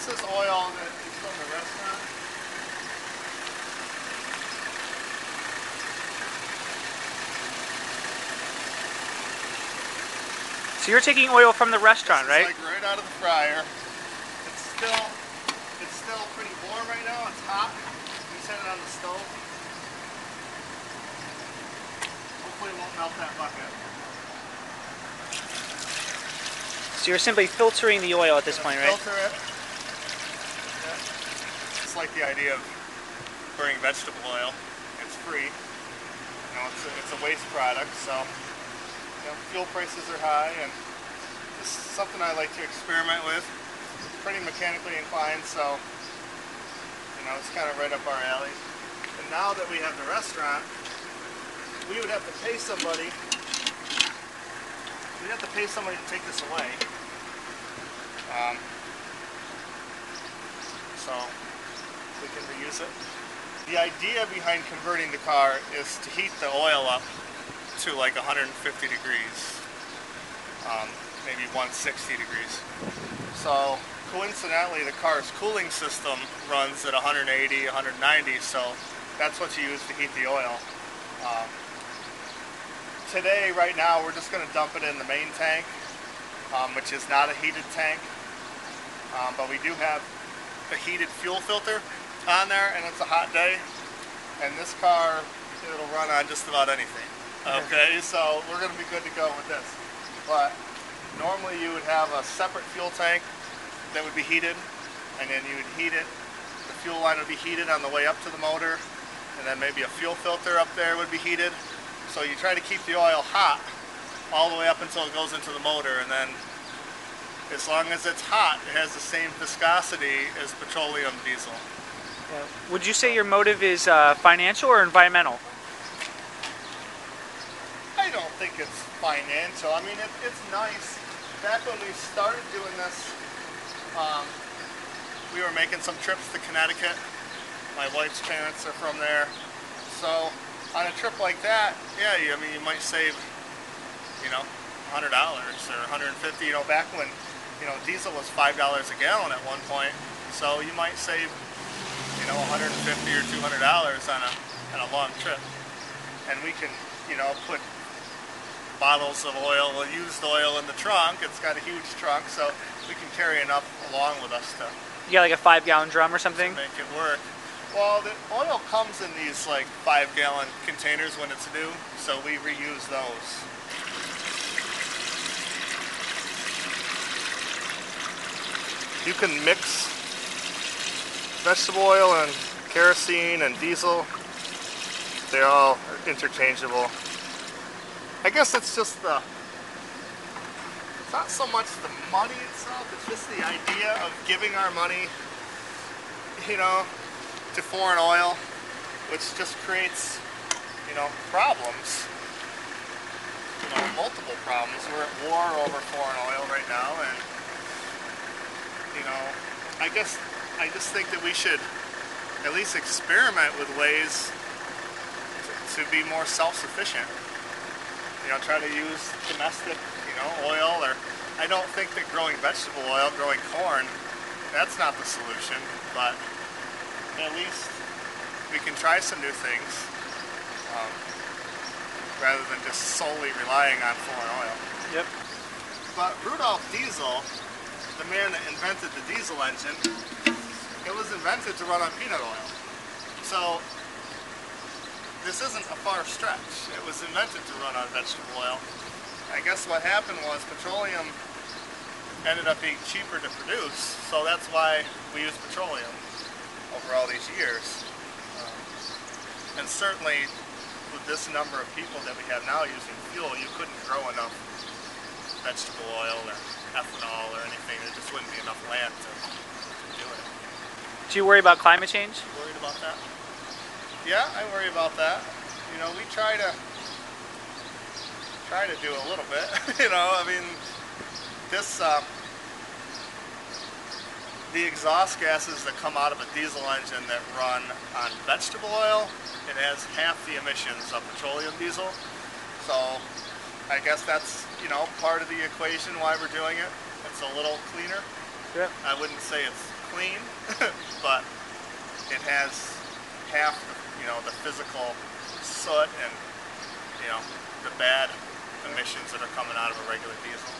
This is oil that is from the restaurant. So you're taking oil from the restaurant, right? Like right out of the fryer. It's still pretty warm right now. It's hot. We set it on the stove. Hopefully it won't melt that bucket. So you're simply filtering the oil at this point, right? Filter it. Yeah. It's like the idea of burning vegetable oil. It's free. You know, it's a waste product, so you know, fuel prices are high, and this is something I like to experiment with. Pretty mechanically inclined, so you know, it's kind of right up our alley. And now that we have the restaurant, we would have to pay somebody. We'd have to pay somebody to take this away. So we can reuse it. The idea behind converting the car is to heat the oil up to like 150 degrees, maybe 160 degrees. So coincidentally, the car's cooling system runs at 180, 190, so that's what you use to heat the oil. Today, right now, we're just going to dump it in the main tank, which is not a heated tank, but we do have a heated fuel filter on there, and it's a hot day, and this car, it'll run on just about anything. Okay, so we're going to be good to go with this. But normally you would have a separate fuel tank that would be heated, and then you would heat it. The fuel line would be heated on the way up to the motor, and then maybe a fuel filter up there would be heated. So you try to keep the oil hot all the way up until it goes into the motor, and then as long as it's hot, it has the same viscosity as petroleum diesel. Yeah. Would you say your motive is financial or environmental? I don't think it's financial. I mean, it's nice. Back when we started doing this, we were making some trips to Connecticut. My wife's parents are from there. So on a trip like that, yeah, I mean, you might save, you know, $100 or $150. You know, back when, you know, diesel was $5 a gallon at one point. So you might save, you know, $150 or $200 on a long trip. And we can, you know, put bottles of oil, used oil in the trunk. It's got a huge trunk, so we can carry enough along with us to. You got like a 5-gallon drum or something? To make it work. Well, the oil comes in these like 5-gallon containers when it's new, so we reuse those. You can mix vegetable oil and kerosene and diesel. They're all interchangeable. I guess it's just it's not so much the money itself, it's just the idea of giving our money, you know, to foreign oil, which just creates, you know, problems. You know, multiple problems. We're at war over foreign oil right now, and, you know, I just think that we should at least experiment with ways to be more self-sufficient. You know, try to use domestic, you know, oil, or I don't think that growing vegetable oil, growing corn, that's not the solution, but at least we can try some new things rather than just solely relying on foreign oil. Yep. But Rudolf Diesel, the man that invented the diesel engine, it was invented to run on peanut oil. So this isn't a far stretch. It was invented to run on vegetable oil. I guess what happened was petroleum ended up being cheaper to produce, so that's why we use petroleum over all these years. And certainly with this number of people that we have now using fuel, you couldn't grow enough vegetable oil or ethanol or anything. There just wouldn't be enough land to do it. Do you worry about climate change? You worried about that? Yeah, I worry about that. You know, we try to do a little bit. You know, I mean, this the exhaust gases that come out of a diesel engine that run on vegetable oil, it has half the emissions of petroleum diesel. So I guess that's, you know, part of the equation why we're doing it. It's a little cleaner. Yep. I wouldn't say it's clean, but it has half the, the physical soot and, the bad emissions that are coming out of a regular diesel.